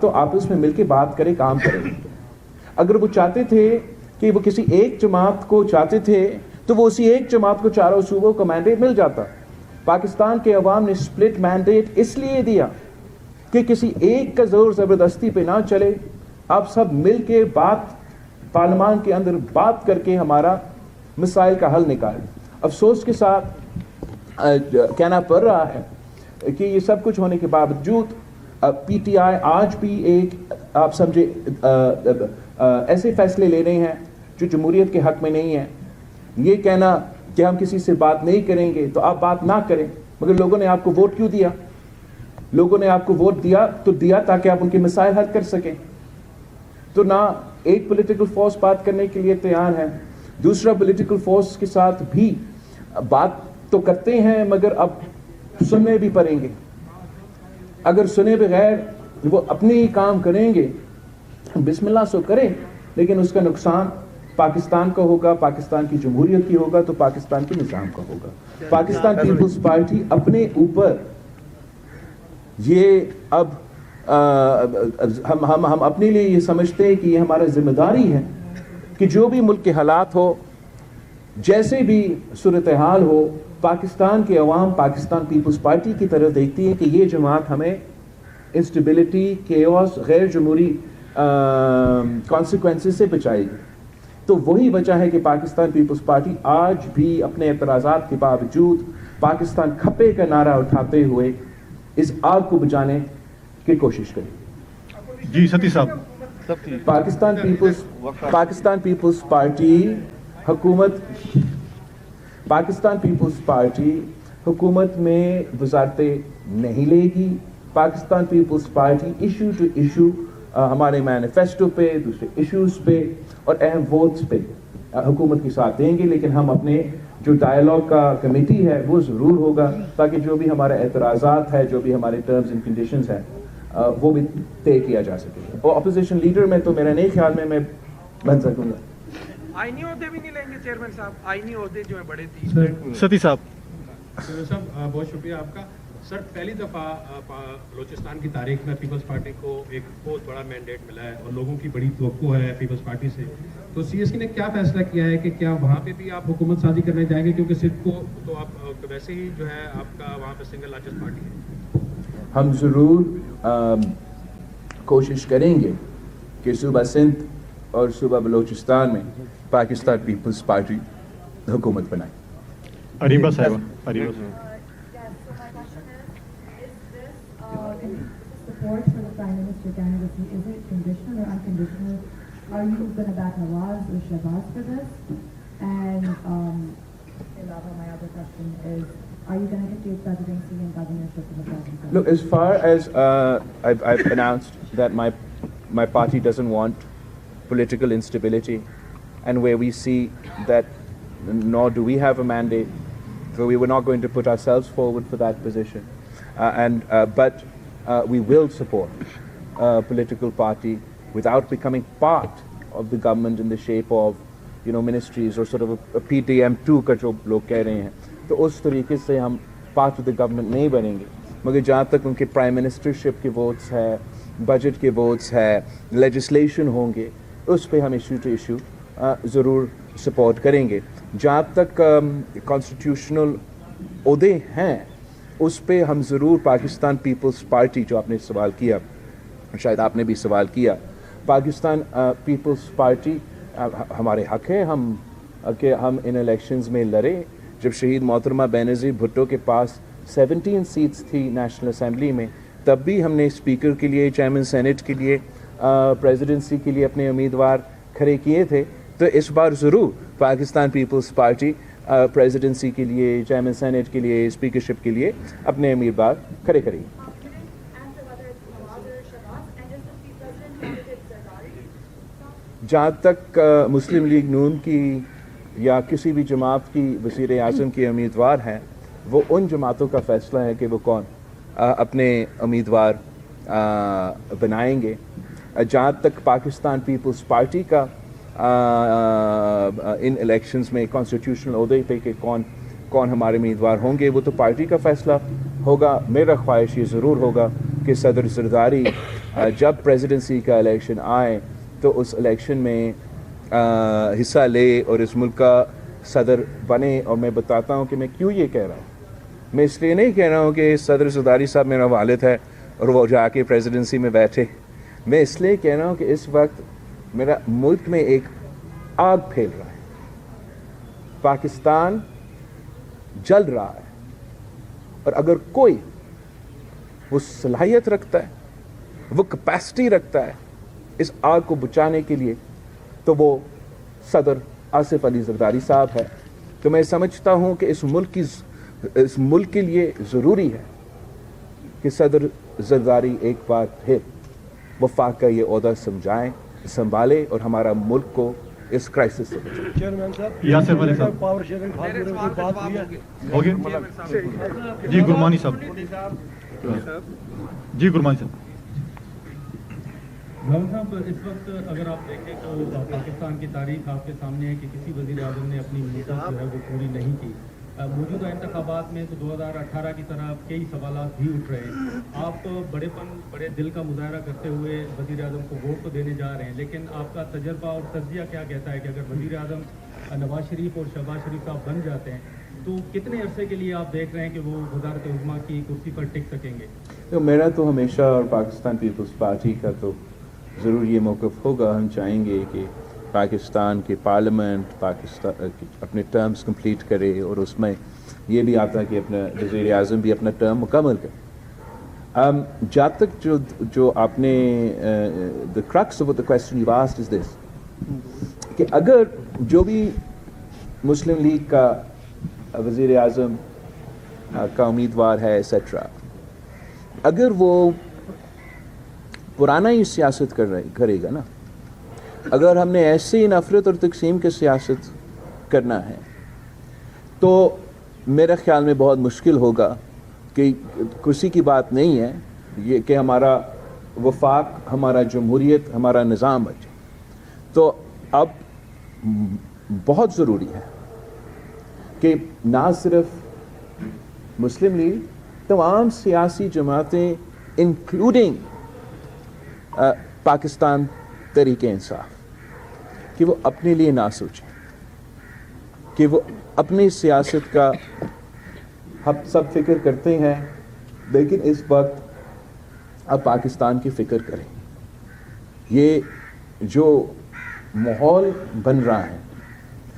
تو آپس میں مل کے بات کریں, کام کریں. اگر وہ چاہتے تھے کہ وہ کسی ایک جماعت کو چاہتے تھے تو وہ اسی ایک جماعت کو چاروں صوبوں کو مینڈیٹ مل جاتا. پاکستان کے عوام نے سپلٹ مینڈیٹ اس لیے دیا کہ کسی ایک کا زور زبردستی پہ نہ چلے. آپ سب مل کے بات پارلیمان کے اندر بات کر کے ہمارا مسائل کا حل نکالیں. افسوس کے ساتھ کہنا پڑ رہا ہے کہ یہ سب کچھ ہونے کے باوجود پی ٹی آئی آج بھی ایک آپ سمجھے ایسے فیصلے لے رہے ہیں جو جمہوریت کے حق میں نہیں ہیں. یہ کہنا کہ ہم کسی سے بات نہیں کریں گے تو آپ بات نہ کریں, مگر لوگوں نے آپ کو ووٹ کیوں دیا؟ لوگوں نے آپ کو ووٹ دیا تاکہ آپ ان کے مسائل حل کر سکیں. تو نہ ایک پولیٹیکل فورس بات کرنے کے لیے تیار ہے, دوسرا پولیٹیکل فورس کے ساتھ بھی بات تو کرتے ہیں مگر اب سننے بھی پڑیں گے. اگر سنے بغیر وہ اپنے ہی کام کریں گے, بسم اللہ سو کریں, لیکن اس کا نقصان پاکستان کا ہوگا, پاکستان کی جمہوریت کی ہوگا, تو پاکستان کے نظام کا ہوگا. پاکستان پیپلز پارٹی اپنے اوپر یہ اب ہم اپنے لیے یہ سمجھتے ہیں کہ یہ ہمارا ذمہ داری ہے کہ جو بھی ملک کے حالات ہو, جیسے بھی صورتحال ہو, پاکستان کے عوام پاکستان پیپلز پارٹی کی طرف دیکھتی ہے کہ یہ جماعت ہمیں انسٹیبلٹی, کیوس, غیر جمہوری کانسیکوینسز سے بچائے گی. تو وہی وجہ ہے کہ پاکستان پیپلز پارٹی آج بھی اپنے اعتراضات کے باوجود پاکستان کھپے کا نعرہ اٹھاتے ہوئے اس آگ کو بجھانے کی کوشش کرے. جی ستی صاحب, پاکستان پیپلز پارٹی حکومت میں وزارتیں نہیں لے گی. Pakistan Peoples Party issue to issue ہمارے مینیفیسٹو پہ, دوسرے ایشوز پہ اور اہم ووٹس پہ حکومت کے ساتھ دیں گے, لیکن ہم اپنے جو ڈائیلاگ کا کمیٹی ہے وہ ضرور ہوگا تاکہ جو بھی ہمارے اعتراضات ہے, جو بھی ہمارے ٹرمز اینڈ کنڈیشنز ہیں وہ بھی طے کیا جا سکے. اور اپوزیشن لیڈر میں تو میرا نہیں خیال میں بن سکوں گا. آئینی عہدے بھی نہیں لیں گے چیئرمین صاحب, آئینی عہدے جو ہیں بڑے 30. ستی صاحب. صاحب بہت شکریہ آپ کا. سر پہلی دفعہ بلوچستان کی تاریخ میں پیپلز پارٹی کو ایک بہت بڑا مینڈیٹ ملا ہے اور لوگوں کی بڑی توقع ہے پیپلز پارٹی سے. تو سی ایس کی نے کیا فیصلہ کیا ہے کہ کیا وہاں پہ بھی آپ حکومت سازی کرنے جائیں گے, کیونکہ سندھ کو تو آپ ویسے ہی جو ہے آپ کا وہاں پہ سنگل لارجسٹ پارٹی ہے. ہم ضرور کوشش کریں گے کہ صوبہ سندھ اور صوبہ بلوچستان میں پاکستان پیپلز پارٹی حکومت بنائے. اریبہ صاحبہ. Support for the Prime Minister candidacy, is it conditional or unconditional? Are you going to back Nawaz or Shahbaz for this? And my other question is, are you going to get your presidency and governorship in the president? Look, as far as I've announced that my party doesn't want political instability, and where we see that nor do we have a mandate, so we were not going to put ourselves forward for that position. But we will support a political party without becoming part of the government in the shape of, ministries or sort of a PTM2 کا جو لوگ کہہ رہے ہیں. تو اس طریقے سے ہم پارٹ آف دا گورنمنٹ نہیں بنیں گے, مگر جہاں تک ان کے پرائم منسٹرشپ کے ووٹس ہے, بجٹ کے ووٹس ہے, لیجسلیشن ہوں گے, اس پہ ہم ایشو ٹو ایشو ضرور سپورٹ کریں گے. جہاں تک کانسٹیٹیوشنل عہدے ہیں اس پہ ہم ضرور پاکستان پیپلز پارٹی, جو آپ نے سوال کیا, شاید آپ نے بھی سوال کیا, پاکستان پیپلز پارٹی ہمارے حق ہے کہ ہم ان الیکشنز میں لڑیں. جب شہید محترمہ بینظیر بھٹو کے پاس 17 سیٹس تھی نیشنل اسمبلی میں, تب بھی ہم نے اسپیکر کے لیے, چیئرمین سینٹ کے لیے, پریزیڈنسی کے لیے اپنے امیدوار کھڑے کیے تھے. تو اس بار ضرور پاکستان پیپلز پارٹی پریزیڈنسی کے لیے, چیئرمین سینٹ کے لیے, اسپیکرشپ کے لیے اپنے امیدوار کھڑے کریں. جہاں تک مسلم لیگ نون کی یا کسی بھی جماعت کی وزیر اعظم کے امیدوار ہیں, وہ ان جماعتوں کا فیصلہ ہے کہ وہ کون اپنے امیدوار بنائیں گے. جہاں تک پاکستان پیپلز پارٹی کا ان الیکشنز میں کانسٹیٹیوشنل عہدے پہ کہ کون ہمارے امیدوار ہوں گے, وہ تو پارٹی کا فیصلہ ہوگا. میرا خواہش یہ ضرور ہوگا کہ صدر زرداری جب پریزیڈنسی کا الیکشن آئے تو اس الیکشن میں حصہ لے اور اس ملک کا صدر بنے. اور میں بتاتا ہوں کہ میں کیوں یہ کہہ رہا ہوں. میں اس لیے نہیں کہہ رہا ہوں کہ صدر زرداری صاحب میرا والد ہے اور وہ جا کے پریزیڈنسی میں بیٹھے. میں اس لیے کہہ رہا ہوں کہ اس وقت میرا ملک میں ایک آگ پھیل رہا ہے. پاکستان جل رہا ہے اور اگر کوئی وہ صلاحیت رکھتا ہے, وہ کیپیسٹی رکھتا ہے اس آگ کو بچانے کے لیے تو وہ صدر آصف علی زرداری صاحب ہے. تو میں سمجھتا ہوں کہ اس ملک کے لیے ضروری ہے کہ صدر زرداری ایک بار پھر وفاق کا یہ عہدہ سنبھالے اور ہمارا ملک کو اس کرائسس سے بچائے. چیئرمین صاحب یاسر علی صاحب پاور شیئرنگ میرے فارمولے سوال کی کا بات جواب ہوئی ہے. ہو گیا چیئرمین صاحب جی گرمانی صاحب جی گرمانی صاحب گھر صاحب اس وقت اگر آپ دیکھیں تو پاکستان کی تاریخ آپ کے سامنے ہے کہ کسی وزیر اعظم نے اپنی مدت جو ہے وہ پوری نہیں کی. موجودہ انتخابات میں تو 2018 کی طرح کئی سوالات بھی اٹھ رہے ہیں. آپ بڑے دل کا مظاہرہ کرتے ہوئے وزیر اعظم کو ووٹ تو دینے جا رہے ہیں, لیکن آپ کا تجربہ اور تجزیہ کیا کہتا ہے کہ اگر وزیر اعظم نواز شریف اور شہباز شریف صاحب بن جاتے ہیں تو کتنے عرصے کے لیے آپ دیکھ رہے ہیں کہ وہ وزارت عظمیٰ کی کرسی پر ٹک سکیں گے؟ تو میرا تو ہمیشہ اور پاکستان پیپلز پارٹی کا تو ضرور یہ موقف ہوگا. ہم چاہیں گے کہ پاکستان کی پارلیمنٹ پاکستان اپنے ٹرمز کمپلیٹ کرے اور اس میں یہ بھی آتا ہے کہ اپنا وزیر اعظم بھی اپنا ٹرم مکمل کرے. جہاں تک جو آپ نے the crux of the question you asked is this کہ اگر جو بھی مسلم لیگ کا وزیر اعظم کا امیدوار ہے ایسیٹرا, اگر وہ پرانا ہی سیاست کرے گا نا, اگر ہم نے ایسی نفرت اور تقسیم کی سیاست کرنا ہے تو میرے خیال میں بہت مشکل ہوگا کہ کرسی کی بات نہیں ہے یہ کہ ہمارا وفاق, ہمارا جمہوریت, ہمارا نظام بچے. تو اب بہت ضروری ہے کہ نہ صرف مسلم لیگ, تمام سیاسی جماعتیں انکلوڈنگ پاکستان تحریک انصاف کہ وہ اپنے لیے نہ سوچیں, کہ وہ اپنی سیاست کا ہم سب فکر کرتے ہیں لیکن اس وقت اب پاکستان کی فکر کریں. یہ جو ماحول بن رہا ہے